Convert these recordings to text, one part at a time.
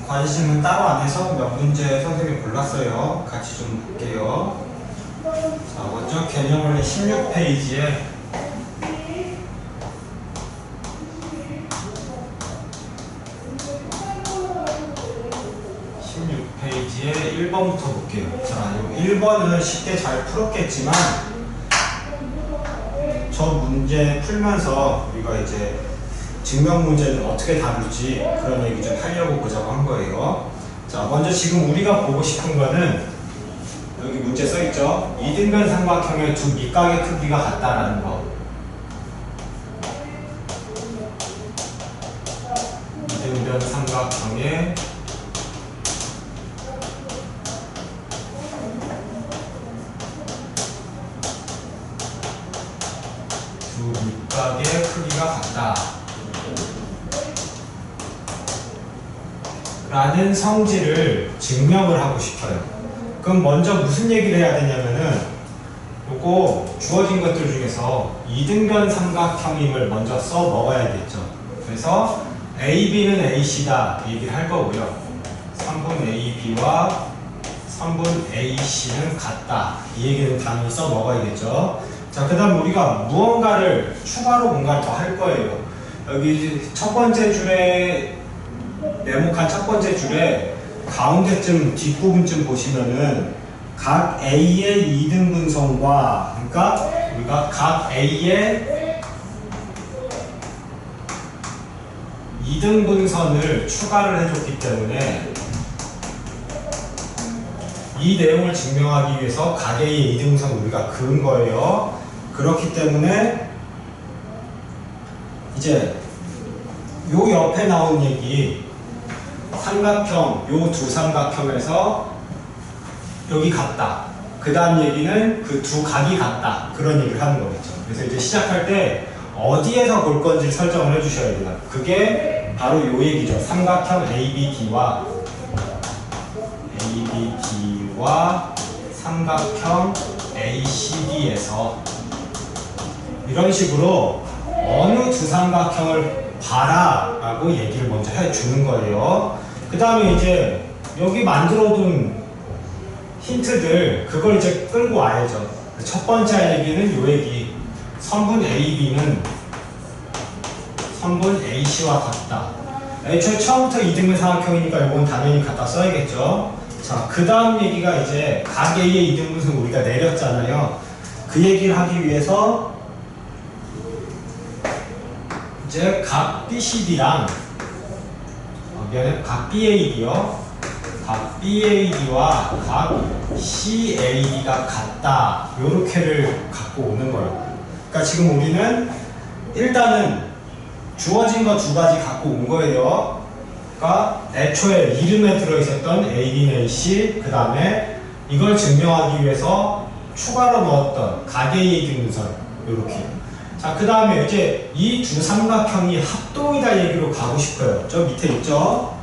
관심은 따로 안 해서 몇 문제 선생님이 골랐어요. 같이 좀 볼게요. 자, 먼저 개념원의 16페이지에 1번부터 볼게요. 자, 1번은 쉽게 잘 풀었겠지만 저 문제 풀면서 우리가 이제 증명 문제는 어떻게 다룰지 그런 얘기 좀 하려고 보자고 한 거예요. 자, 먼저 지금 우리가 보고 싶은 거는 여기 문제 써있죠? 이등변 삼각형의 두 밑각의 크기가 같다라는 거. 이등변 삼각형의 두 밑각의 크기가 같다 라는 성질을 증명을 하고 싶어요. 그럼 먼저 무슨 얘기를 해야 되냐면은 요거 주어진 것들 중에서 이등변 삼각형임을 먼저 써 먹어야겠죠. 그래서 AB는 AC다 얘기를 할 거고요. 3분 AB와 3분 AC는 같다 이 얘기는 당연히 써 먹어야겠죠. 자, 그 다음 우리가 무언가를 추가로 뭔가를 더 할 거예요. 여기 첫 번째 줄에 네모칸 첫 번째 줄에 가운데쯤 뒷부분쯤 보시면은 각 A의 이등분선과 그러니까 우리가 각 A의 이등분선을 추가를 해줬기 때문에 이 내용을 증명하기 위해서 각 A의 이등분선을 우리가 그은 거예요. 그렇기 때문에 이제 요 옆에 나온 얘기 삼각형, 요 두 삼각형에서 여기 같다. 그 다음 얘기는 그 두 각이 같다. 그런 얘기를 하는 거겠죠. 그래서 이제 시작할 때 어디에서 볼 건지 설정을 해주셔야 돼요. 그게 바로 요 얘기죠. 삼각형 ABD와 삼각형 ACD에서 이런 식으로 어느 두 삼각형을 봐라 라고 얘기를 먼저 해주는 거예요. 그 다음에 이제 여기 만들어둔 힌트들 그걸 이제 끌고 와야죠. 첫 번째 할 얘기는 요 얘기 선분 AB는 선분 AC와 같다. 애초에 처음부터 이등변 삼각형이니까 이건 당연히 갖다 써야겠죠. 자, 그 다음 얘기가 이제 각 A의 이등분선 우리가 내렸잖아요. 그 얘기를 하기 위해서 이제 각 BCD랑 각 BAD요. 각 BAD와 각 CAD가 같다. 요렇게를 갖고 오는 거예요. 그러니까 지금 우리는 일단은 주어진 거 두 가지 갖고 온 거예요. 그러니까 애초에 이름에 들어있었던 AB는 AC, 그 다음에 이걸 증명하기 위해서 추가로 넣었던 각 A의 이등분선 요렇게. 자, 그 다음에 이제 이 두 삼각형이 합동이다 얘기로 가고 싶어요. 저 밑에 있죠?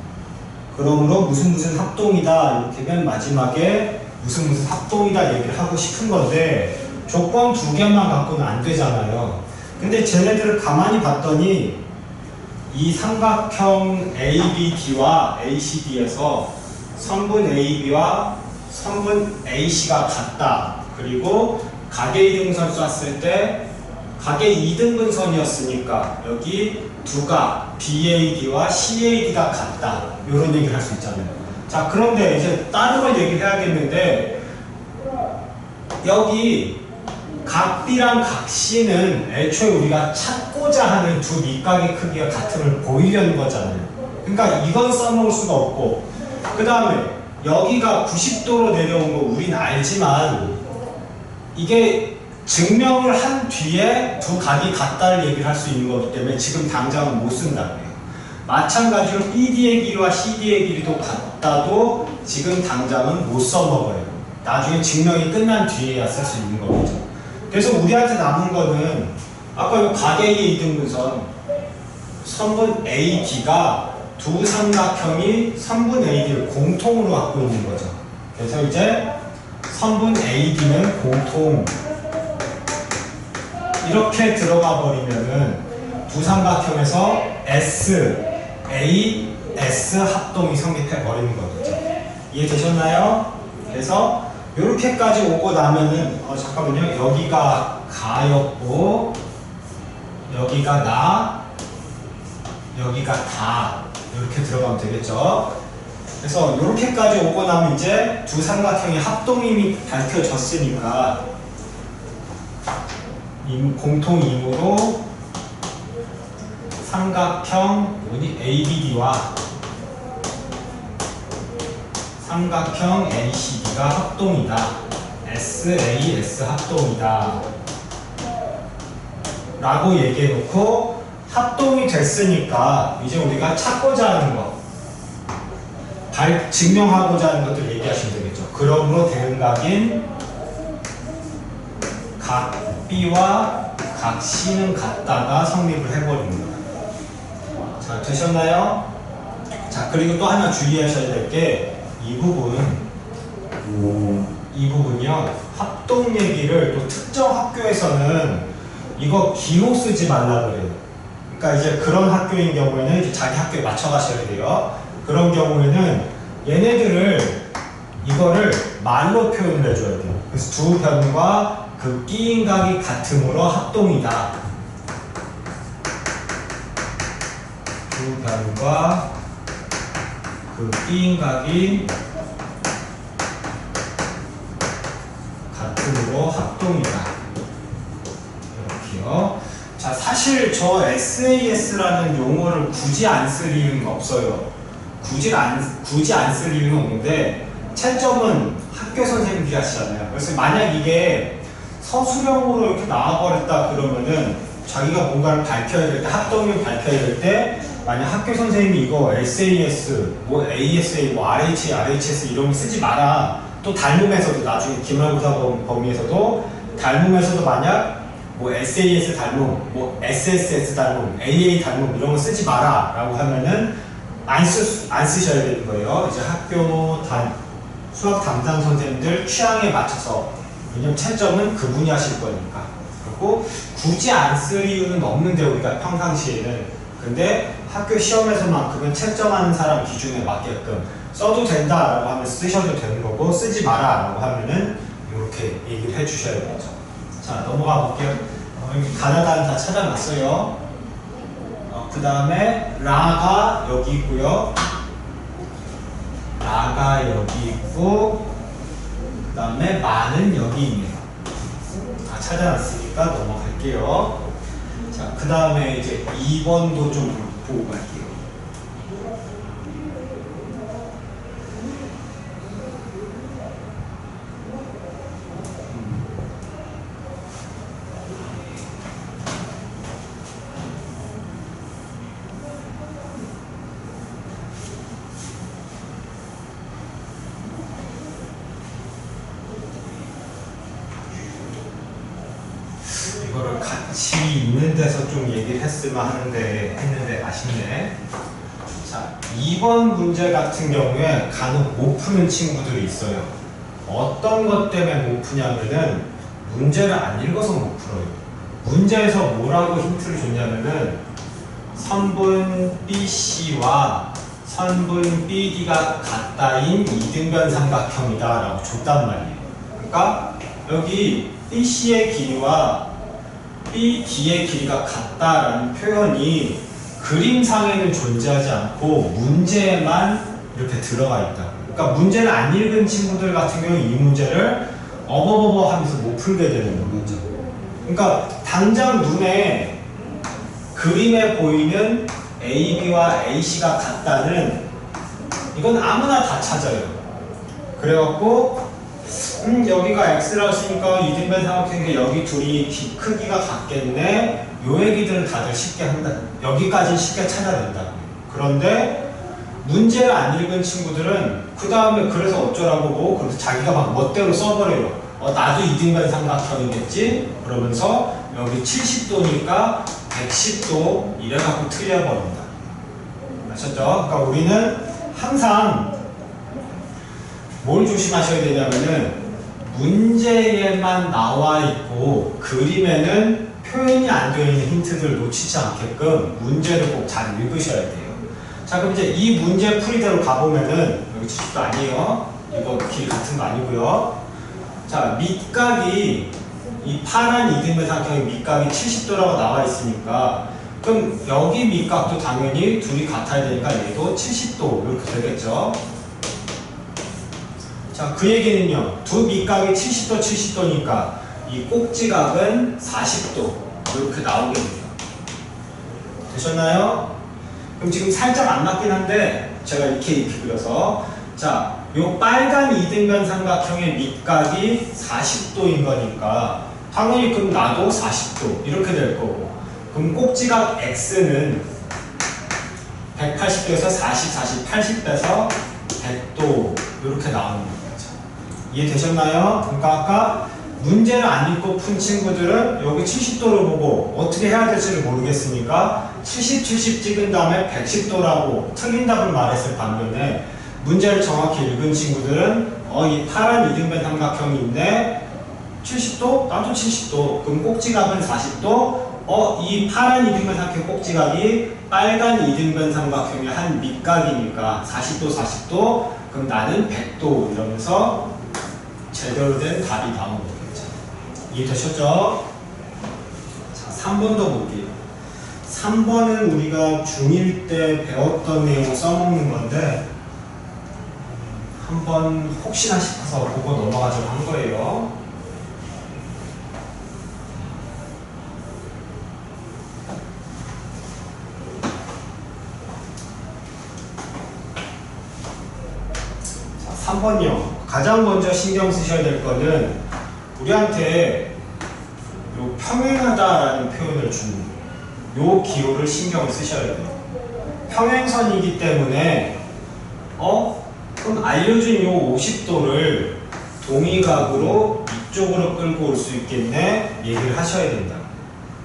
그러므로 무슨 합동이다 이렇게 맨 마지막에 무슨 합동이다 얘기를 하고 싶은 건데 조건 두 개만 갖고는 안 되잖아요. 근데 쟤네들을 가만히 봤더니 이 삼각형 ABD와 ACD에서 선분 AB와 선분 AC가 같다. 그리고 각의 이등분선 쐈을 때 각의 이등분선이었으니까 여기 두각 BAD와 CAD가 같다. 이런 얘기를 할 수 있잖아요. 자, 그런데 이제 다른 걸 얘기를 해야겠는데 여기 각 B랑 각 C는 애초에 우리가 찾고자 하는 두 밑각의 크기가 같음을 보이려는 거잖아요. 그러니까 이건 써놓을 수가 없고 그 다음에 여기가 90도로 내려온 거 우린 알지만 이게 증명을 한 뒤에 두 각이 같다를 얘기를 할 수 있는 거기 때문에 지금 당장은 못 쓴다고요. 마찬가지로 BD의 길이와 CD의 길이도 같다도 지금 당장은 못 써먹어요. 나중에 증명이 끝난 뒤에야 쓸 수 있는 거겠죠. 그래서 우리한테 남은 거는 아까 이 각 A의 이등분선 선분 AD가 두 삼각형이 선분 AD를 공통으로 갖고 있는 거죠. 그래서 이제 선분 AD는 공통 이렇게 들어가 버리면은 두 삼각형에서 S, A, S 합동이 성립해 버리는 거겠죠. 이해되셨나요? 그래서 이렇게까지 오고 나면은 잠깐만요. 여기가 가였고 여기가 나, 여기가 다 이렇게 들어가면 되겠죠. 그래서 이렇게까지 오고 나면 이제 두 삼각형의 합동임이 밝혀졌으니까 공통임으로 삼각형 ABD와 삼각형 ACD가 합동이다. SAS 합동이다. 라고 얘기해 놓고 합동이 됐으니까 이제 우리가 찾고자 하는 거 증명하고자 하는 것들 얘기하시면 되겠죠. 그러므로 대응각인 각 B와 각 C는 같다가 성립을 해버립니다. 자, 되셨나요? 자, 그리고 또 하나 주의하셔야 될 게 이 부분이요. 합동 얘기를 또 특정 학교에서는 이거 기호 쓰지 말라 그래요. 그러니까 이제 그런 학교인 경우에는 이제 자기 학교에 맞춰 가셔야 돼요. 그런 경우에는 얘네들을 이거를 말로 표현을 해줘야 돼요. 그래서 두 변과 그 끼인각이 같음으로 합동이다. 두 변과 그 끼인각이 같음으로 합동이다. 이렇게요. 자, 사실 저 SAS라는 용어를 굳이 안 쓸 이유는 없어요. 굳이 안 쓸 이유는 없는데 채점은 학교 선생님들이 하시잖아요. 그래서 만약 이게 서술형으로 이렇게 나와버렸다 그러면은 자기가 뭔가를 밝혀야 될 때, 합동을 밝혀야 될 때 만약 학교 선생님이 이거 SAS, 뭐 ASA, 뭐 RHA, RHS 이런 거 쓰지 마라. 또 닮음에서도 나중에 기말고사 범위에서도 닮음에서도 만약 뭐 SAS 닮음, 뭐 SSS 닮음, AA 닮음 이런 거 쓰지 마라 라고 하면은 안 쓰셔야 되는 거예요. 이제 학교 수학 담당 선생님들 취향에 맞춰서, 왜냐면 채점은 그분이 하실 거니까. 그리고 굳이 안 쓸 이유는 없는데 우리가 평상시에는. 근데 학교 시험에서만큼은 채점하는 사람 기준에 맞게끔 써도 된다라고 하면 쓰셔도 되는 거고, 쓰지 마라 라고 하면은 이렇게 얘기를 해주셔야 되죠. 자, 넘어가 볼게요. 여기 가나다는 다 찾아놨어요. 그 다음에 라가 여기 있고요. 라가 여기 있고, 그 다음에 마는 여기 있네요. 다 찾아놨으니까 넘어갈게요. 자, 그 다음에 이제 2번도 좀 보고 갈게요. 이거를 같이 있는 데서 좀 얘기를 했으면 했는데 아쉽네. 자, 2번 문제 같은 경우에 간혹 못 푸는 친구들이 있어요. 어떤 것 때문에 못 푸냐면은 문제를 안 읽어서 못 풀어요. 문제에서 뭐라고 힌트를 줬냐면은 선분 BC와 선분 BD가 같다인 이등변 삼각형이다 라고 줬단 말이에요. 그러니까 여기 BC의 길이와 BD의 길이가 같다라는 표현이 그림상에는 존재하지 않고 문제에만 이렇게 들어가 있다. 그러니까 문제를 안 읽은 친구들 같은 경우 이 문제를 어버버버 하면서 못 풀게 되는 거죠. 그러니까 당장 눈에 그림에 보이는 AB와 AC가 같다는 이건 아무나 다 찾아요. 그래갖고 여기가 X라고 했으니까 이등변 삼각형인데 여기 둘이 크기가 같겠네. 요 얘기들은 다들 쉽게 한다. 여기까지는 쉽게 찾아낸다고. 그런데 문제를 안 읽은 친구들은 그 다음에 그래서 어쩌라고 뭐 그래서 자기가 막 멋대로 써버려요. 나도 이등변 삼각형이겠지? 그러면서 여기 70도니까 110도 이래갖고 틀려버린다. 아셨죠? 그러니까 우리는 항상 뭘 조심하셔야 되냐면은 문제에만 나와 있고 그림에는 표현이 안 되어 있는 힌트들을 놓치지 않게끔 문제를 꼭 잘 읽으셔야 돼요. 자, 그럼 이제 이 문제 풀이대로 가보면은 여기 70도 아니에요. 이거 길이 같은 거 아니고요. 자, 밑각이 이 파란 이등변 삼각형의 밑각이 70도라고 나와 있으니까 그럼 여기 밑각도 당연히 둘이 같아야 되니까 얘도 70도 이렇게 되겠죠. 자, 그 얘기는요. 두 밑각이 70도, 70도니까 이 꼭지각은 40도 이렇게 나오게 돼요. 되셨나요? 그럼 지금 살짝 안 맞긴 한데 제가 이렇게 그려서 자, 요 빨간 이등변 삼각형의 밑각이 40도인 거니까 당연히 그럼 나도 40도 이렇게 될 거고 그럼 꼭지각 X는 180도에서 40, 40, 80 빼서 100도 이렇게 나오는 거죠. 이해되셨나요? 그러니까 아까 문제를 안 읽고 푼 친구들은 여기 70도를 보고 어떻게 해야 될지를 모르겠으니까 70, 70 찍은 다음에 110도라고 틀린 답을 말했을 반면에 문제를 정확히 읽은 친구들은 이 파란 이등변 삼각형이 있네 70도? 나도 70도 그럼 꼭지각은 40도 이 파란 이등변 삼각형 꼭지각이 빨간 이등변 삼각형의 한 밑각이니까 40도, 40도 그럼 나는 100도 이러면서 제대로 된 답이 나온 거겠죠. 이해되셨죠? 자, 3번 더 볼게요. 3번은 우리가 중1 때 배웠던 내용 써먹는 건데 한번 혹시나 싶어서 보고 넘어가자고 한 거예요. 자, 3번이요. 가장 먼저 신경 쓰셔야 될 거는 우리한테 요 평행하다라는 표현을 주는 요 기호를 신경을 쓰셔야 돼요. 평행선이기 때문에 그럼 알려준 요 50도를 동의각으로 이쪽으로 끌고 올 수 있겠네 얘기를 하셔야 된다.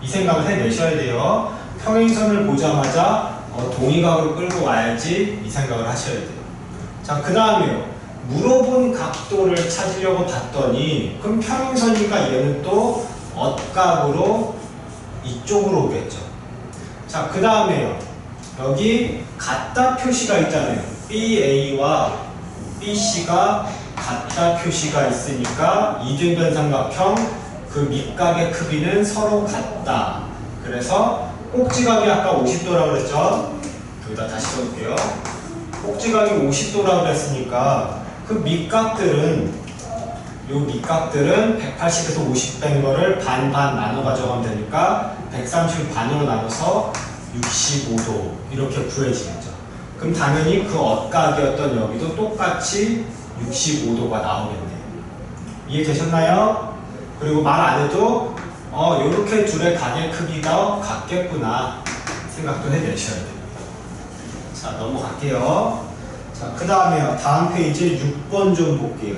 이 생각을 해내셔야 돼요. 평행선을 보자마자 동의각으로 끌고 와야지 이 생각을 하셔야 돼요. 자, 그 다음에요. 물어본 각도를 찾으려고 봤더니 그럼 평행선이니까 얘는 또 엇각으로 이쪽으로 오겠죠. 자, 그 다음에요. 여기 같다 표시가 있잖아요. BA와 BC가 같다 표시가 있으니까 이등변 삼각형 그 밑각의 크기는 서로 같다. 그래서 꼭지각이 아까 50도라고 그랬죠? 여기다 다시 써볼게요. 꼭지각이 50도라고 그랬으니까 그 밑각들은 요 밑각들은 180에서 50 뺀 거를 반반 나눠 가져가면 되니까 130을 반으로 나눠서 65도 이렇게 구해지겠죠. 그럼 당연히 그 엇각이었던 여기도 똑같이 65도가 나오겠네요. 이해되셨나요? 그리고 말 안 해도 요렇게 둘의 각의 크기가 같겠구나 생각도 해내셔야 돼요. 자, 넘어갈게요. 자, 그 다음에요. 다음 페이지 6번 좀 볼게요.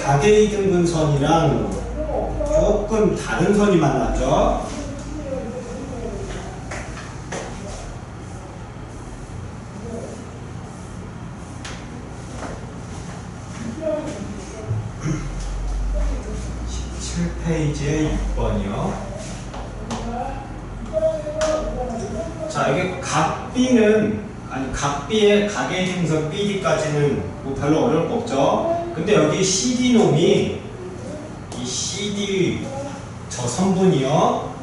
각의 이등분선이랑 조금 다른 선이 만났죠? 페이지의 6번이요. 자, 여기 각 B는 각 B의 각의 이등분선 BD까지는 뭐 별로 어려울 거 없죠. 근데 여기 CD 놈이 이 CD 저 선분이요.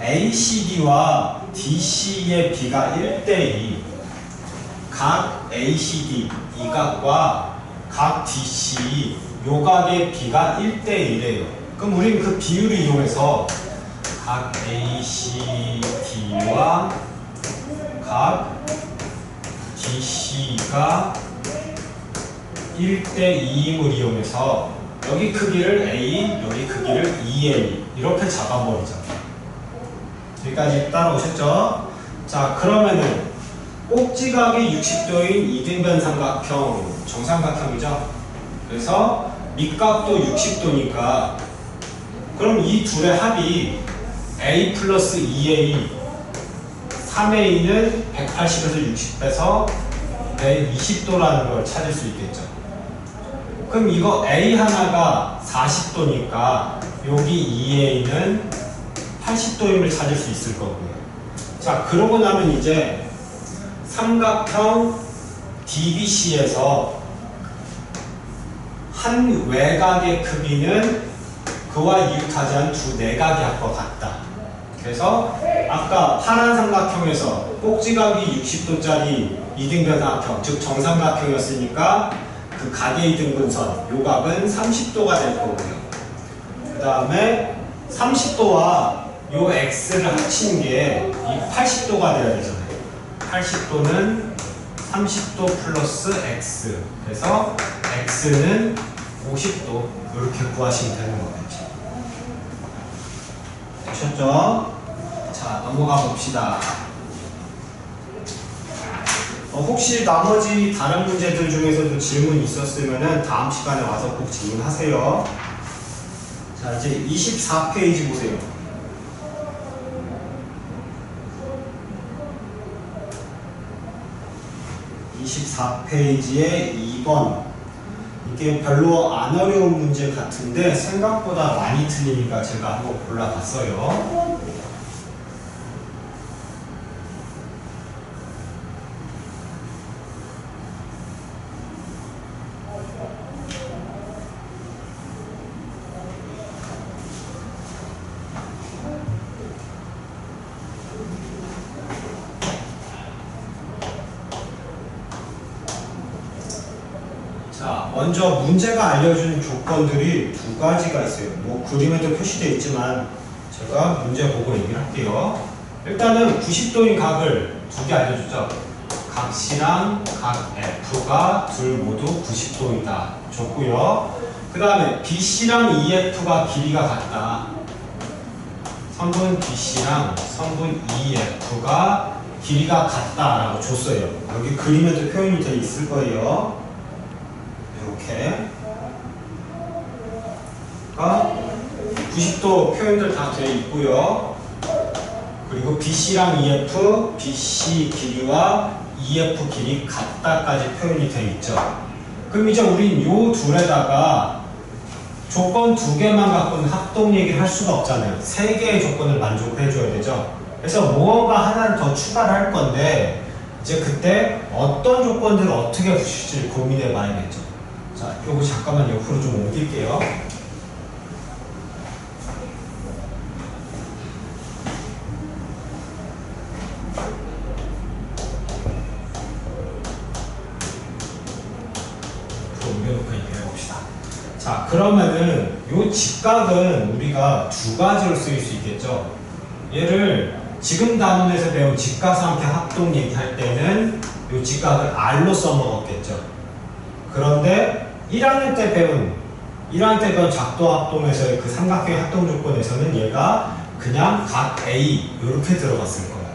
ACD와 DC의 B가 1대2 각 ACD 이 각과 각 DC 요 각의 B가 1대1이에요. 그럼 우리는 그 비율을 이용해서 각 ACD와 각 DC가 1대2임을 이용해서 여기 크기를 A, 여기 크기를 2A 이렇게 잡아버리죠. 여기까지 따라오셨죠? 자, 그러면은 꼭지각이 60도인 이등변 삼각형 정삼각형이죠. 그래서 밑각도 60도니까 그럼 이 둘의 합이 A 플러스 2A 3A는 180에서 60 빼서 120도라는 걸 찾을 수 있겠죠. 그럼 이거 A 하나가 40도니까 여기 EA는 80도임을 찾을 수 있을 거고요. 자, 그러고 나면 이제 삼각형 DBC에서 한 외곽의 크기는 그와 이웃하지 두 내각의 합과 같다. 그래서 아까 파란 삼각형에서 꼭지각이 60도짜리 이등변사각형, 즉 정삼각형이었으니까 그 각의 이등분선, 요 각은 30도가 될 거고요. 그 다음에 30도와 요 x를 합친 게 이 80도가 돼야 되잖아요. 80도는 30도 플러스 x. 그래서 x는 50도. 이렇게 구하시면 되는 거겠죠. 되셨죠? 자, 넘어가 봅시다. 혹시 나머지 다른 문제들 중에서도 질문이 있었으면 다음 시간에 와서 꼭 질문하세요. 자, 이제 24페이지 보세요. 24페이지에 2번. 이게 별로 안 어려운 문제 같은데 생각보다 많이 틀리니까 제가 한번 골라봤어요. 자, 먼저 문제가 알려주는 조건들이 두 가지가 있어요. 뭐 그림에도 표시되어 있지만 제가 문제 보고 얘기를 할게요. 일단은 90도인 각을 두 개 알려주죠. 각 C랑 각 F가 둘 모두 90도이다 줬고요. 그 다음에 BC랑 EF가 길이가 같다. 선분 BC랑 선분 EF가 길이가 같다라고 줬어요. 여기 그림에도 표현이 되어 있을 거예요. 이렇게 90도 표현들 다 되어 있고요. 그리고 BC랑 EF, BC 길이와 EF 길이 같다까지 표현이 되어 있죠. 그럼 이제 우린 요 둘에다가 조건 두 개만 갖고는 합동 얘기를 할 수가 없잖아요. 세 개의 조건을 만족을 해줘야 되죠. 그래서 무언가 하나를 더 추가를 할 건데 이제 그때 어떤 조건들을 어떻게 붙일지 고민해 봐야겠죠. 자, 요거 잠깐만 옆으로 좀 옮길게요. 옮겨놓고 얘기해 봅시다. 자, 그러면은 요 직각은 우리가 두 가지로 쓰일 수 있겠죠. 얘를 지금 단원에서 배운 직각삼각형 합동 얘기할 때는 요 직각을 R로 써먹었겠죠. 그런데 1학년 때 배운 작도 합동에서의 그 삼각형의 합동 조건에서는 얘가 그냥 각 A 이렇게 들어갔을 거예요.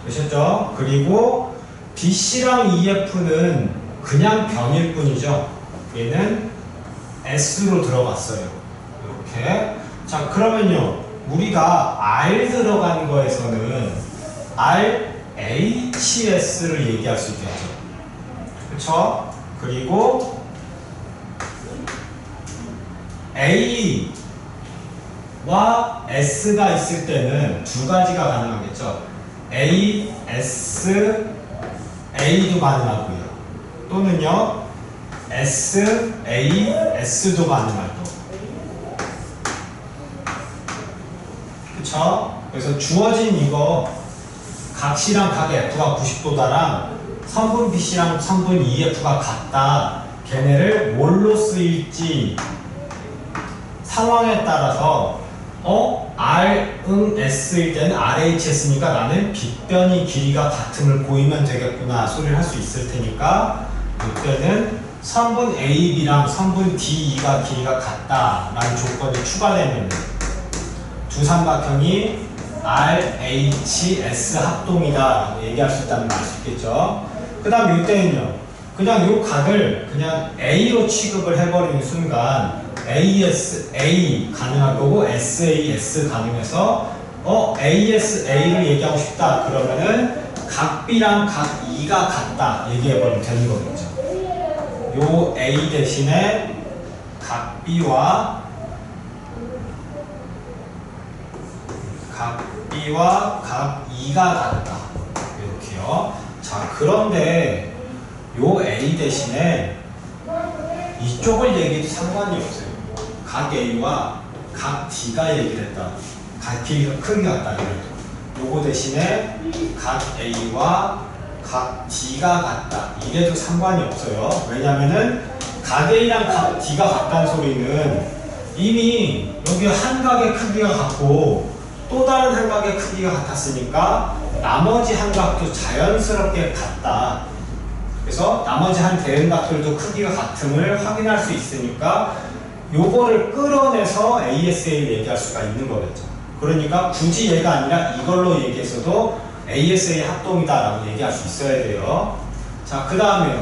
되셨죠? 그리고 BC랑 EF는 그냥 변일 뿐이죠. 얘는 S로 들어갔어요. 이렇게. 자, 그러면요. 우리가 R 들어간 거에서는 RHS를 얘기할 수 있겠죠. 그쵸? 그리고 A와 S가 있을 때는 두 가지가 가능하겠죠. A, S, A도 가능하고요. 또는요, S, A, S도 가능할 거. 그쵸? 그래서 주어진 이거 각 C랑 각 F가 90도다랑 선분 BC랑 선분 EF가 같다. 걔네를 뭘로 쓰일지 상황에 따라서 R, S일 때는 RHS니까 나는 빗변이 길이가 같음을 보이면 되겠구나 소리를 할 수 있을 테니까 이때는 선분 AB랑 선분 DE가 길이가 같다라는 조건이 추가되면 두 삼각형이 RHS 합동이다 얘기할 수 있다는 걸 알 수 있겠죠. 그 다음 이때는요, 그냥 요 각을 그냥 A로 취급을 해버리는 순간 AS, A 가능할 거고 SA, S 가능해서 AS, A를 얘기하고 싶다 그러면은 각 B랑 각 E가 같다 얘기해버리면 되는 거겠죠. 요 A 대신에 각 B와 각 B와 각 E가 같다. 이렇게요. 자, 그런데 요 A 대신에 이쪽을 얘기해도 상관이 없어요. 각 A와 각 D가 얘기를 했다. 각 B가 크기가 같다. 요거 대신에 각 A와 각 D가 같다. 이래도 상관이 없어요. 왜냐면은 각 A랑 각 D가 같다는 소리는 이미 여기 한 각의 크기가 같고 또 다른 한 각의 크기가 같았으니까 나머지 한 각도 자연스럽게 같다. 그래서 나머지 한 대응각들도 크기가 같음을 확인할 수 있으니까 요거를 끌어내서 ASA를 얘기할 수가 있는 거겠죠. 그러니까 굳이 얘가 아니라 이걸로 얘기해서도 ASA 합동이다라고 얘기할 수 있어야 돼요. 자, 그 다음에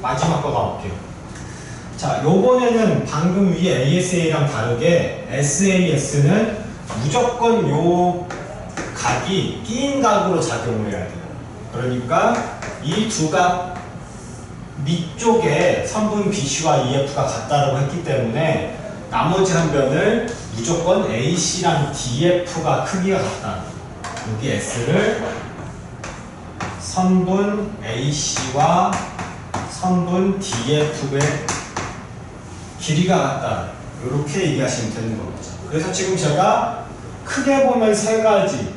마지막 거 가볼게요. 자, 요번에는 방금 위에 ASA랑 다르게 SAS는 무조건 요 각이 끼인 각으로 작용을 해야 돼요. 그러니까 이 두 각 밑쪽에 선분 BC와 EF가 같다라고 했기 때문에 나머지 한 변을 무조건 AC랑 DF가 크기가 같다. 여기 S를 선분 AC와 선분 DF의 길이가 같다. 이렇게 얘기하시면 되는 거죠. 그래서 지금 제가 크게 보면 세 가지,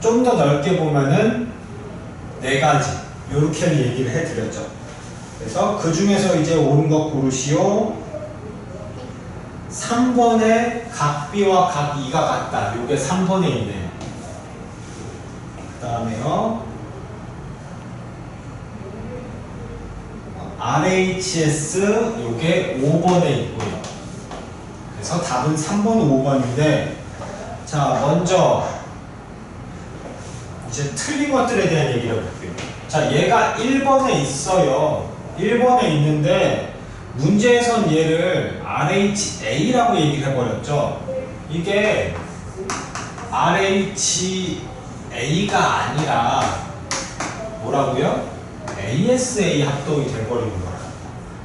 좀 더 넓게 보면은 네 가지, 이렇게 얘기를 해드렸죠. 그래서 그 중에서 이제 옳은 거 고르시오. 3번에 각 B와 각 E가 같다. 요게 3번에 있네요. 그 다음에요. RHS 요게 5번에 있고요. 그래서 답은 3번, 5번인데, 자, 먼저 이제 틀린 것들에 대한 얘기를 해볼게요. 자, 얘가 1번에 있어요. 1번에 있는데 문제에선 얘를 RHA라고 얘기를 해버렸죠. 이게 RHA가 아니라 뭐라고요? ASA 합동이 돼버리는 거야.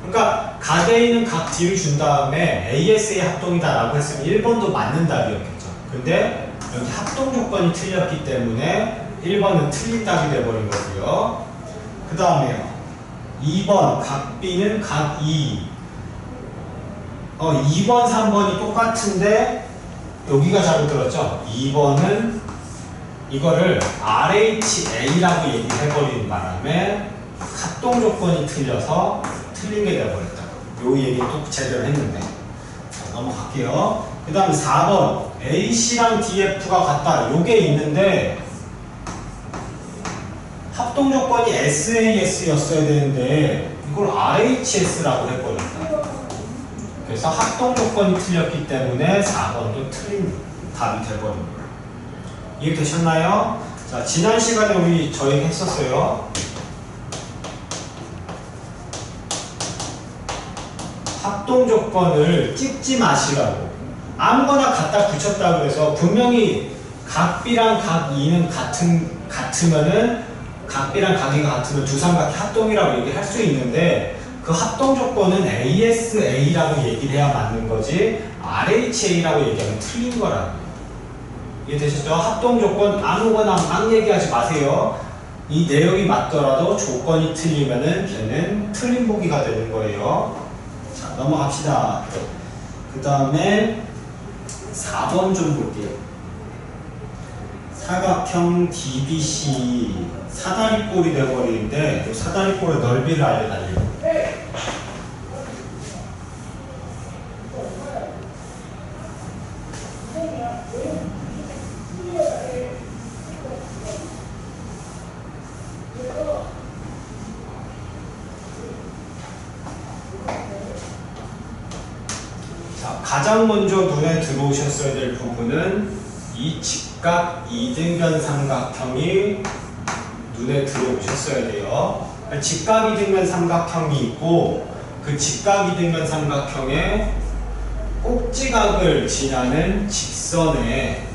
그러니까 각 A는 각 D를 준 다음에 ASA 합동이다 라고 했으면 1번도 맞는 답이었겠죠. 근데 여기 합동 조건이 틀렸기 때문에 1번은 틀린 답이 돼버린 거고요. 그 다음에요. 2번 각 B는 각 E. 2번, 3번이 똑같은데 여기가 잘못 들었죠? 2번은 이거를 RHA라고 얘기해버리는 바람에 합동 조건이 틀려서 틀린 게 돼버렸다. 요 얘기 또 제대로 했는데. 자, 넘어갈게요. 그 다음 4번 AC랑 DF가 같다. 요게 있는데 합동 조건이 SAS였어야 되는데 이걸 RHS라고 해버렸다. 그래서 합동 조건이 틀렸기 때문에 4번도 틀린 답이 돼버린 거예요. 이해되셨나요? 자, 지난 시간에 우리 저희 했었어요. 합동 조건을 찍지 마시라고. 아무거나 갖다 붙였다 그래서 분명히 각 B랑 각 E는 같으면은 각 B랑 각 E가 같으면 두 삼각형 합동이라고 얘기할 수 있는데 그 합동 조건은 ASA라고 얘기를 해야 맞는 거지 RHA라고 얘기하면 틀린 거라고. 이해되셨죠? 합동 조건 아무거나 막 얘기하지 마세요. 이 내용이 맞더라도 조건이 틀리면은 걔는 틀린 보기가 되는 거예요. 자, 넘어갑시다. 그 다음에 4번 좀 볼게요. 사각형 DBC 사다리꼴이 되어버리는데 사다리꼴의 넓이를 알려달래요. 자, 가장 먼저 눈에 들어오셨어야 될 부분은 이 직각 이등변 삼각형이 눈에 들어오셨어야 돼요. 직각 이등변 삼각형이 있고 그 직각 이등변 삼각형의 꼭지각을 지나는 직선에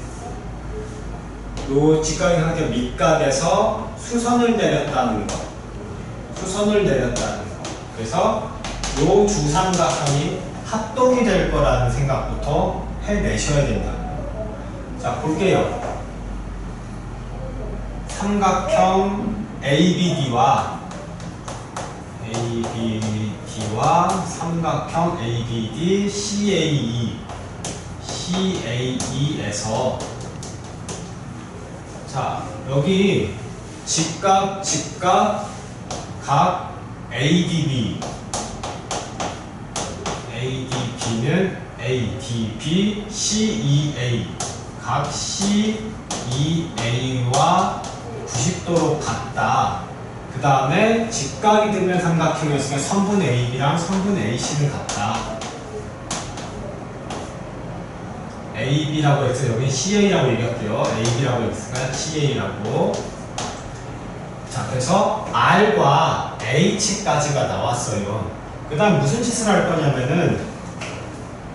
이 직각 이등변 밑각에서 수선을 내렸다는 거. 수선을 내렸다는 거. 그래서 이 두 삼각형이 합동이 될 거라는 생각부터 해내셔야 된다. 자, 볼게요. 삼각형 ABD와 삼각형 ABD CAE에서 자, 여기 직각 각 ADB는 ADB CEA 각 CEA와 90도로 같다. 그 다음에 직각이 되면 삼각형이었으니까 선분 AB랑 선분 AC는 같다. AB라고 해서 여기 CA라고 얘기할게요. AB라고 했으니까 CA라고. 자, 그래서 R과 H까지가 나왔어요. 그 다음 무슨 짓을 할 거냐면은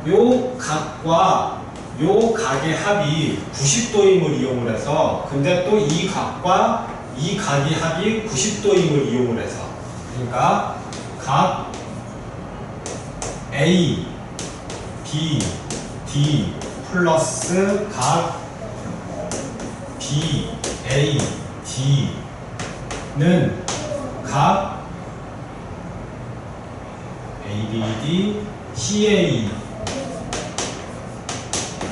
요 각과 요 각의 합이 90도임을 이용을 해서, 근데 또 이 각과 이 각의 합이 90도임을 이용을 해서, 그러니까 각 A, B, D 플러스 각 B, A, D는 각 ABD, CA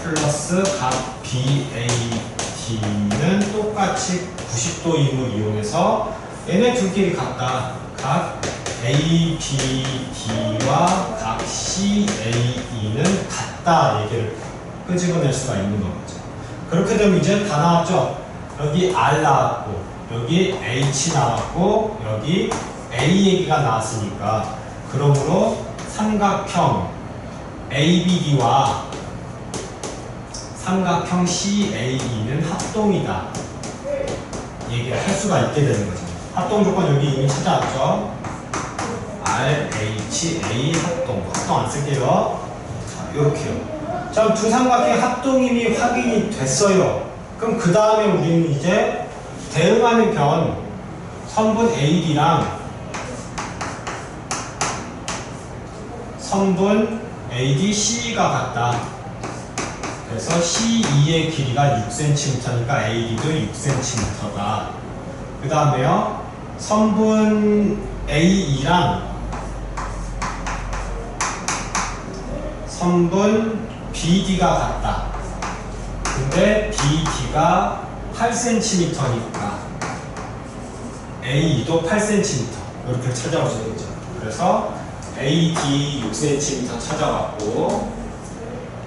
플러스 각 BAD는 똑같이 90도임을 이용해서 얘네 둘끼리 같다. 각 ABD와 각 CAE는 같다 얘기를 끄집어낼 수가 있는 거죠. 그렇게 되면 이제 다 나왔죠. 여기 R 나왔고, 여기 H 나왔고, 여기 A 얘기가 나왔으니까, 그러므로 삼각형 ABD와 삼각형 CAE는 합동이다 얘기를 할 수가 있게 되는 거죠. 합동 조건 여기 이미 찾아왔죠. RHA 합동 안 쓸게요. 자, 요렇게요. 자, 두 삼각형의 합동임이 확인이 됐어요. 그럼 그 다음에 우리는 이제 대응하는 변 선분 AD랑 선분 ADC가 같다. 그래서 CE의 길이가 6cm니까 AD도 6cm다. 그 다음에요, 선분 AE랑 선분 BD가 같다. 근데 BD가 8cm니까 AE도 8cm 이렇게 찾아오셔야겠죠. 그래서 AD 6cm 찾아왔고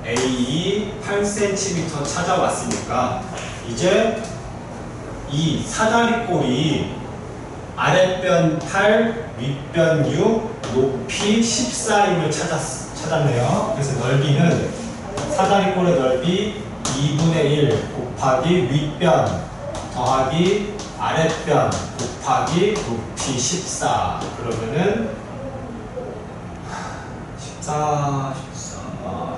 AE 8cm 찾아왔으니까 이제 이 사다리꼴이 아랫변 8, 윗변 6, 높이 14임을 찾았네요. 그래서 넓이는 사다리꼴의 넓이 2분의 1 곱하기 윗변 더하기 아랫변 곱하기 높이 14. 그러면은 14,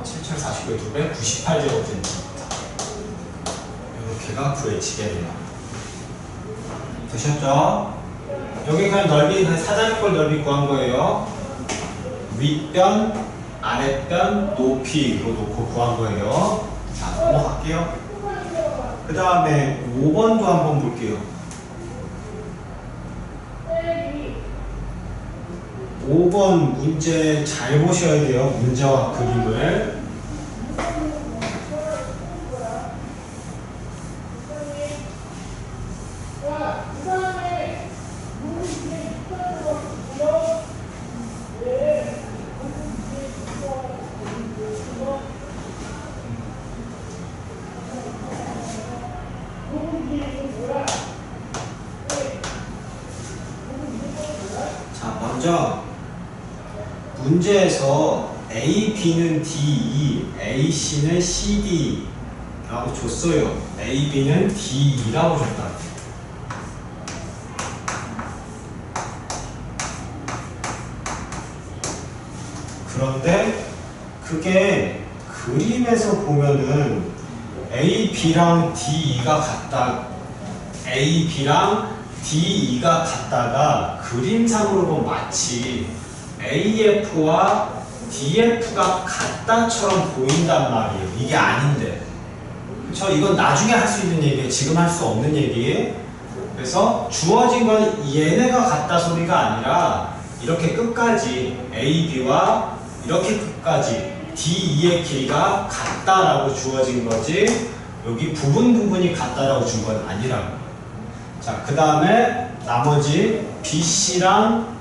7749의 2배 98제곱센티미터. 이렇게가 구해지게 돼요. 되셨죠? 여기 그냥 넓이, 사다리꼴 넓이 구한 거예요. 윗변, 아랫변, 높이로 놓고 구한 거예요. 자, 넘어갈게요. 그 다음에 5번도 한번 볼게요. 5번 문제 잘 보셔야 돼요. 문제와 그림을. 자, 먼저 문제에서 A, B는 DE, AC는 CD 라고 줬어요. A, B는 DE라고 줬다. 그런데 그게 그림에서 보면은 A, B랑 DE가 같다. A, B랑 DE가 같다가 그림상으로 보면 마치 AF와 DF가 같다처럼 보인단 말이에요. 이게 아닌데. 그렇죠? 이건 나중에 할 수 있는 얘기예요. 지금 할 수 없는 얘기예요. 그래서 주어진 건 얘네가 같다 소리가 아니라 이렇게 끝까지 A, B와 이렇게 끝까지 D, E의 길이가 같다라고 주어진 거지 여기 부분이 같다라고 준 건 아니라고. 자, 그 다음에 나머지 BC랑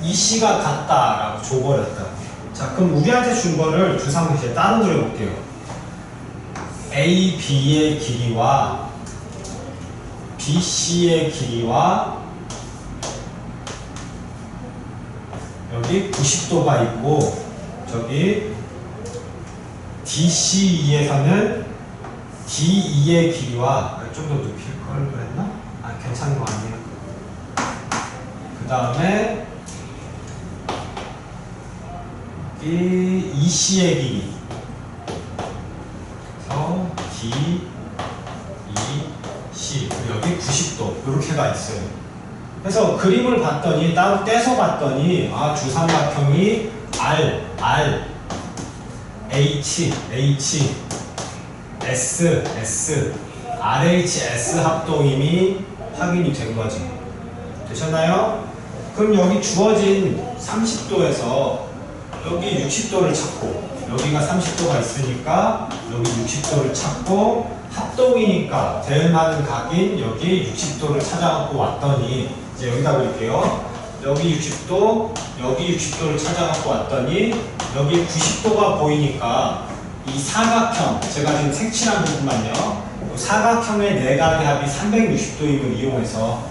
EC가 같다라고 줘버렸다. 자, 그럼 우리한테 준 거를 두상 이제 따로 그려볼게요. A, B의 길이와 BC의 길이와 여기 90도가 있고 저기 DCE에서는 DE의 길이와 좀 더 높일 걸 그랬나? 아, 괜찮은 거 아니에요. 그 다음에 여기 EC의 길이 그래서 D, E, C 여기 90도 이렇게가 있어요. 그래서 그림을 봤더니 따로 떼서 봤더니 아 주삼각형이 R, H, S, RH, S 합동임이 확인이 된 거지. 되셨나요? 그럼 여기 주어진 30도에서 여기 60도를 찾고 여기가 30도가 있으니까 여기 60도를 찾고 합동이니까 제일 많은 각인 여기 60도를 찾아갖고 왔더니 이제 여기다 그릴게요. 여기 60도, 여기 60도를 찾아갖고 왔더니 여기 90도가 보이니까 이 사각형, 제가 지금 색칠한 부분만요. 사각형의 내각의 합이 360도임을 이용해서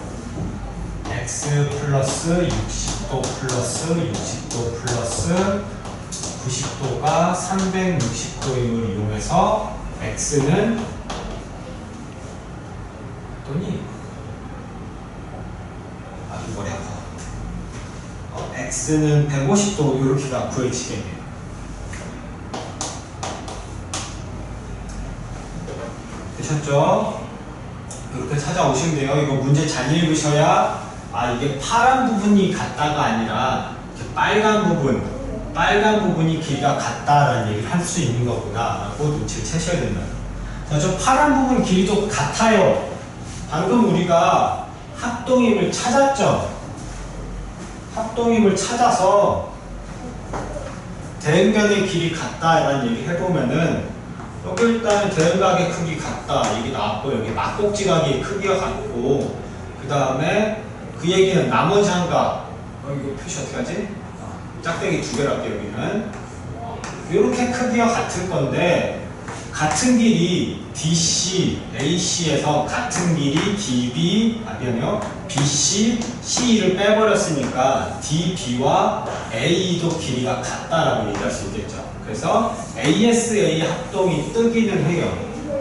x 플러스 60도 플러스 60도 플러스 90도가 360도임을 이용해서 x는 또니 아주 머리 아파. x는 150도 이렇게가 구해지겠네요. 되셨죠? 이렇게 찾아오시면 돼요. 이거 문제 잘 읽으셔야 아 이게 파란 부분이 같다가 아니라 이렇게 빨간 부분이 길이가 같다라는 얘기를 할 수 있는 거구나 라고 눈치를 채셔야 된다. 자, 저 파란 부분 길이도 같아요. 방금 우리가 합동임을 찾았죠. 합동임을 찾아서 대응변의 길이 같다라는 얘기를 해보면은 여기 일단 대응각의 크기 같다 얘기 나왔고 여기 막곡지각의 크기가 같고 그 다음에 그 얘기는 나머지 한 각 이거 표시 어떻게 하지? 짝대기 두 개로 할게요. 여기는 이렇게 크기가 같을 건데 같은 길이 DC, AC에서 같은 길이 DB, 미안해요. BC, CE를 빼버렸으니까 DB와 AE도 길이가 같다라고 얘기할 수 있겠죠. 그래서 ASA 합동이 뜨기는 해요.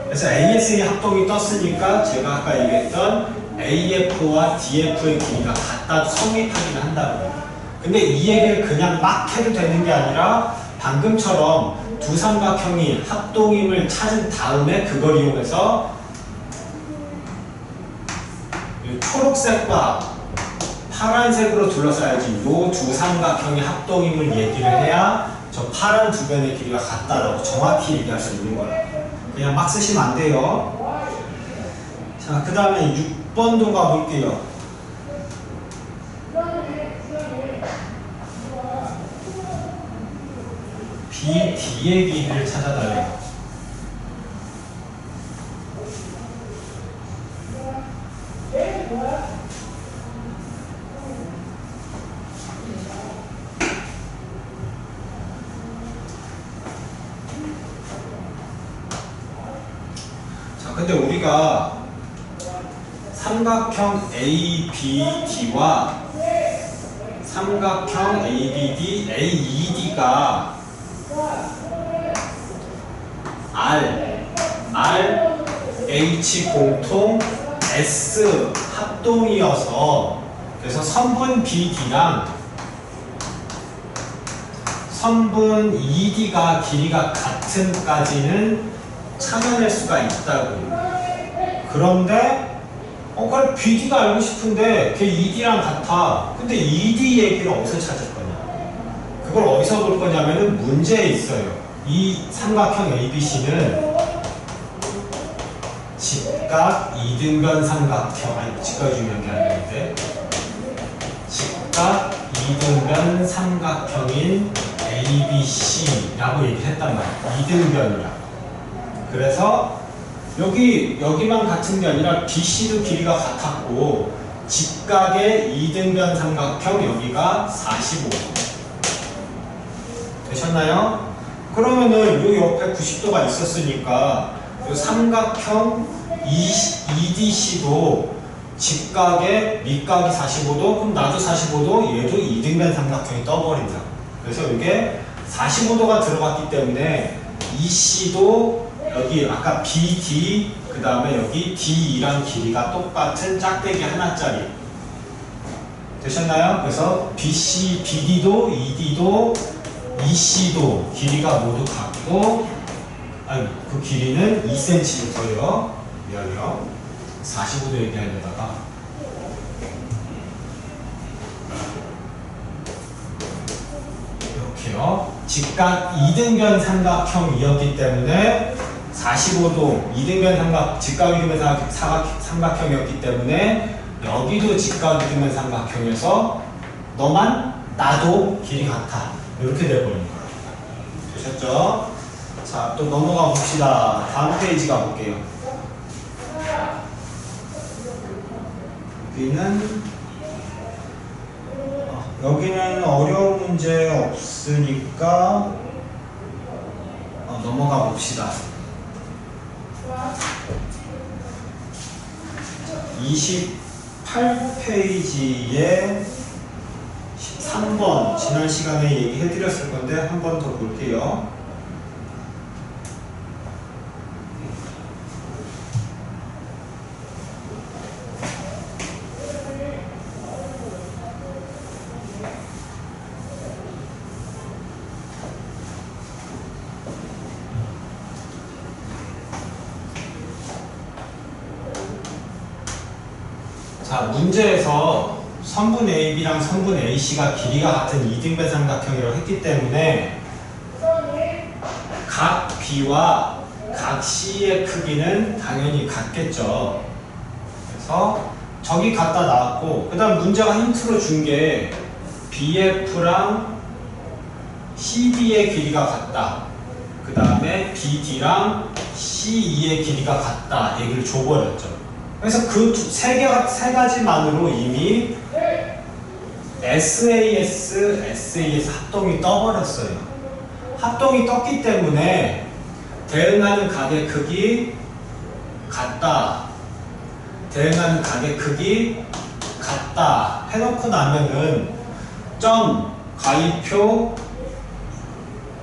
그래서 ASA 합동이 떴으니까 제가 아까 얘기했던 AF와 DF의 길이가 같다 성립하기는 한다고요. 근데 이 얘기를 그냥 막 해도 되는 게 아니라 방금처럼 두 삼각형이 합동임을 찾은 다음에 그걸 이용해서 초록색과 파란색으로 둘러싸야지 요 두 삼각형이 합동임을 얘기를 해야 저 파란 두 변의 길이가 같다라고 정확히 얘기할 수 있는 거라. 그냥 막 쓰시면 안 돼요. 자, 그 다음에 6번도 가볼게요. BD의 길이를 찾아달래요. 자, 근데 우리가 삼각형 ABD와 삼각형 ABD, AED가 H 공통 S 합동이어서 그래서 선분 BD랑 선분 ED가 길이가 같은까지는 찾아낼 수가 있다고. 그런데 그래 BD가 알고 싶은데 걔 ED랑 같아. 근데 ED 얘기를 어디서 찾을 거냐? 그걸 어디서 볼 거냐면은 문제에 있어요. 이 삼각형 ABC는 직각 이등변 삼각형, 아니 직각이 중요한 게 아닌데, 직각 이등변 삼각형인 ABC라고 얘기했단 말이야. 이등변이라고. 그래서 여기만 같은 게 아니라 BC도 길이가 같았고, 직각의 이등변 삼각형 여기가 45도. 되셨나요? 그러면은 요 옆에 90도가 있었으니까 요 삼각형 EDC도 직각의 밑각이 45도, 그럼 나도 45도, 얘도 이등변 삼각형이 떠버린다. 그래서 이게 45도가 들어갔기 때문에 EC도 여기 아까 BD, 그 다음에 여기 DE랑 길이가 똑같은 짝대기 하나짜리. 되셨나요? 그래서 BC, BD도, ED도, EC도 길이가 모두 같고, 아니, 그 길이는 2cm부터요. 미안해요. 45도 얘기하려다가. 이렇게요. 직각 이등변 삼각형이었기 때문에 45도 이등변 직각 이등변 삼각형이었기 때문에 여기도 직각 이등변 삼각형에서 너만 나도 길이 같아. 이렇게 돼버리는 거예요. 되셨죠? 자, 또 넘어가 봅시다. 다음 페이지 가볼게요. 여기는 어려운 문제 없으니까 넘어가 봅시다. 28페이지에 13번 지난 시간에 얘기해드렸을 건데 한 번 더 볼게요. 자, 문제에서 선분 AB랑 선분 AC가 길이가 같은 이등변 삼각형이라고 했기 때문에 각 B와 각 C의 크기는 당연히 같겠죠. 그래서 저기 갖다 놨고, 그 다음 문제가 힌트로 준 게 BF랑 CD의 길이가 같다. 그 다음에 BD랑 CE의 길이가 같다. 얘기를 줘버렸죠. 그래서 그 세 가지만으로 이미 SAS, SAS 합동이 떠버렸어요. 합동이 떴기 때문에 대응하는 각의 크기 같다. 대응하는 각의 크기 같다. 해놓고 나면은 점 가위표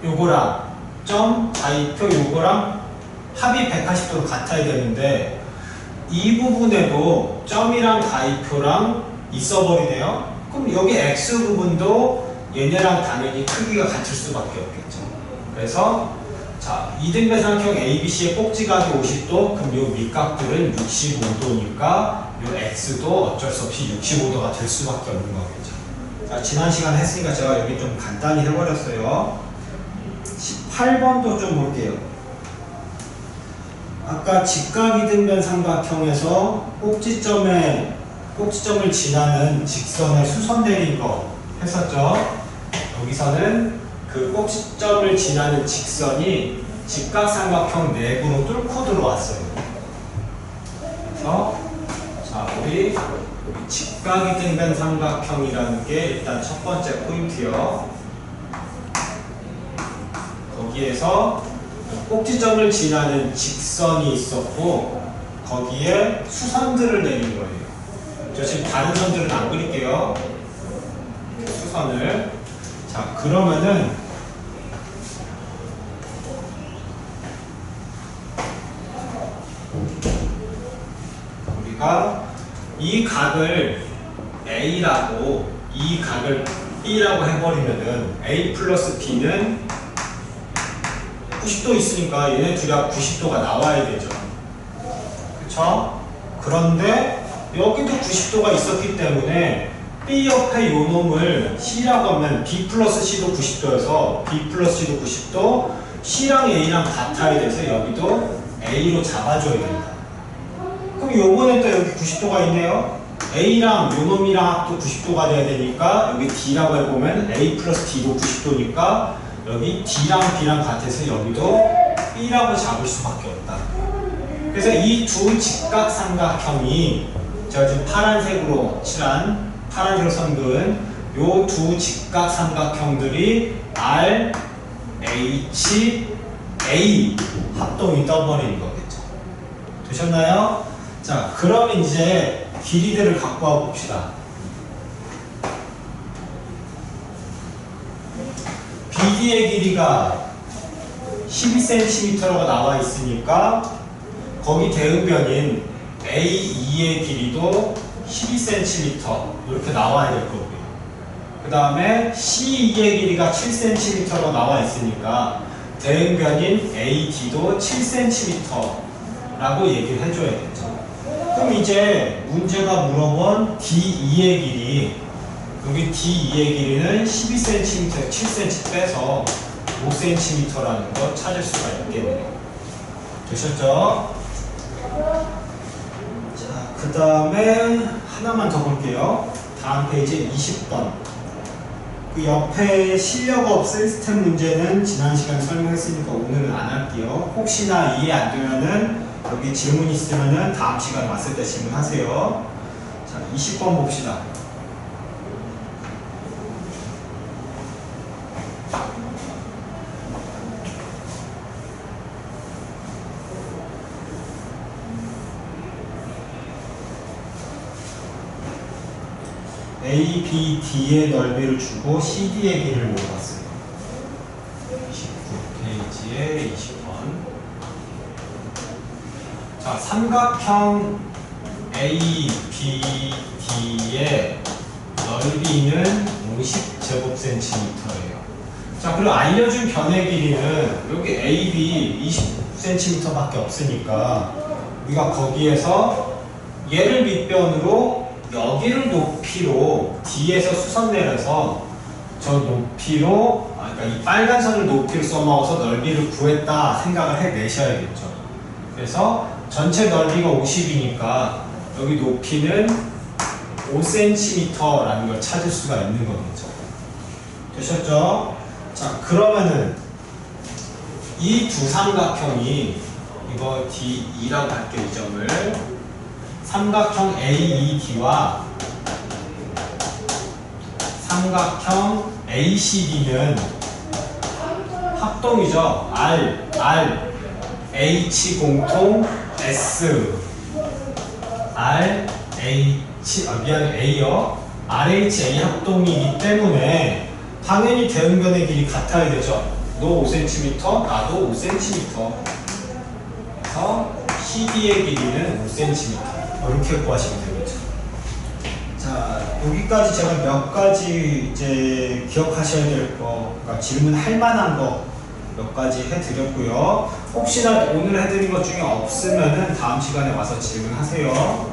요거랑 점 가위표 요거랑 합이 180도로 같아야 되는데 이 부분에도 점이랑 가위표랑 있어버리네요. 그럼 여기 X 부분도 얘네랑 당연히 크기가 같을 수밖에 없겠죠. 그래서 자, 이등변 삼각형 ABC의 꼭지각이 50도, 그럼 요 밑각들은 65도니까 요 X도 어쩔 수 없이 65도가 될 수밖에 없는 거겠죠. 자, 지난 시간에 했으니까 제가 여기 좀 간단히 해버렸어요. 18번도 좀 볼게요. 아까 직각 이등변 삼각형에서 꼭지점을 지나는 직선에 수선 내린 거 했었죠. 여기서는 그 꼭지점을 지나는 직선이 직각삼각형 내부로 뚫고 들어왔어요. 그래서 자, 우리 직각이등변 삼각형이라는 게 일단 첫 번째 포인트요. 거기에서 꼭지점을 지나는 직선이 있었고 거기에 수선들을 내린 거예요. 저 지금 다른 선들은 안 그릴게요. 수선을. 자, 그러면은 우리가 이 각을 A라고 이 각을 B라고 해버리면은 A 플러스 B는 90도 있으니까 얘네 둘이 90도가 나와야 되죠. 그쵸? 그런데 여기도 90도가 있었기 때문에 B 옆에 요 놈을 C라고 하면 B 플러스 C도 90도여서 B 플러스 C도 90도, C랑 A랑 같아야 돼서 여기도 A로 잡아줘야 된다. 그럼 요번엔 또 여기 90도가 있네요. A랑 요 놈이랑 합도 90도가 돼야 되니까 여기 D라고 해보면 A 플러스 D도 90도니까 여기 D랑 B랑 같아서 여기도 B라고 잡을 수밖에 없다. 그래서 이 두 직각삼각형이 제가 지금 파란색으로 칠한 파란색으로 선 그은 요 두 직각삼각형들이 R, H, A 합동이 떠버리는 거겠죠. 되셨나요? 자, 그럼 이제 길이들을 갖고 와 봅시다. BD의 길이가 12cm가 나와 있으니까 거기 대응변인 A2의 길이도 12cm 이렇게 나와야 될 거고요. 그 다음에 C2의 길이가 7cm로 나와 있으니까 대응변인 AD도 7cm라고 얘기를 해줘야겠죠. 그럼 이제 문제가 물어본 D2의 길이, 여기 D2의 길이는 12cm, 7cm 빼서 5cm라는 거 찾을 수가 있겠네요. 되셨죠? 자, 그 다음에 하나만 더 볼게요. 다음 페이지 20번. 그 옆에 실력업 시스템 문제는 지난 시간에 설명했으니까 오늘은 안 할게요. 혹시나 이해 안 되면은 여기 질문 있으면은 다음 시간에 왔을 때 질문하세요. 자, 20번 봅시다. A, B, D의 넓이를 주고 CD의 길이를 물어봤어요. 29페이지에 20번. 자, 삼각형 A, B, D의 넓이는 50제곱센티미터예요. 자, 그리고 알려준 변의 길이는 여기 A, B 20cm밖에 없으니까 우리가 거기에서 얘를 밑변으로 여기를 높이로 D에서 수선 내려서 저 높이로, 그러니까 이 빨간 선을 높이로 써먹어서 넓이를 구했다 생각을 해내셔야겠죠. 그래서 전체 넓이가 50이니까 여기 높이는 5cm라는 걸 찾을 수가 있는 거겠죠. 되셨죠? 자, 그러면은 이 두 삼각형이, 이거 D2라고 할게요, 이 점을. 삼각형 AED와 삼각형 ACD는 합동이죠. R, H 공통 S, R, H, 미안해, A요. RH, A 합동이기 때문에 당연히 대응변의 길이 같아야 되죠. 너 5cm, 나도 5cm. 그래서 CD의 길이는 5cm. 이렇게 구하시면 되겠죠. 자, 여기까지 제가 몇 가지 이제 기억하셔야 될 거, 그러니까 질문할 만한 거 몇 가지 해드렸고요. 혹시나 오늘 해드린 것 중에 없으면은 다음 시간에 와서 질문하세요.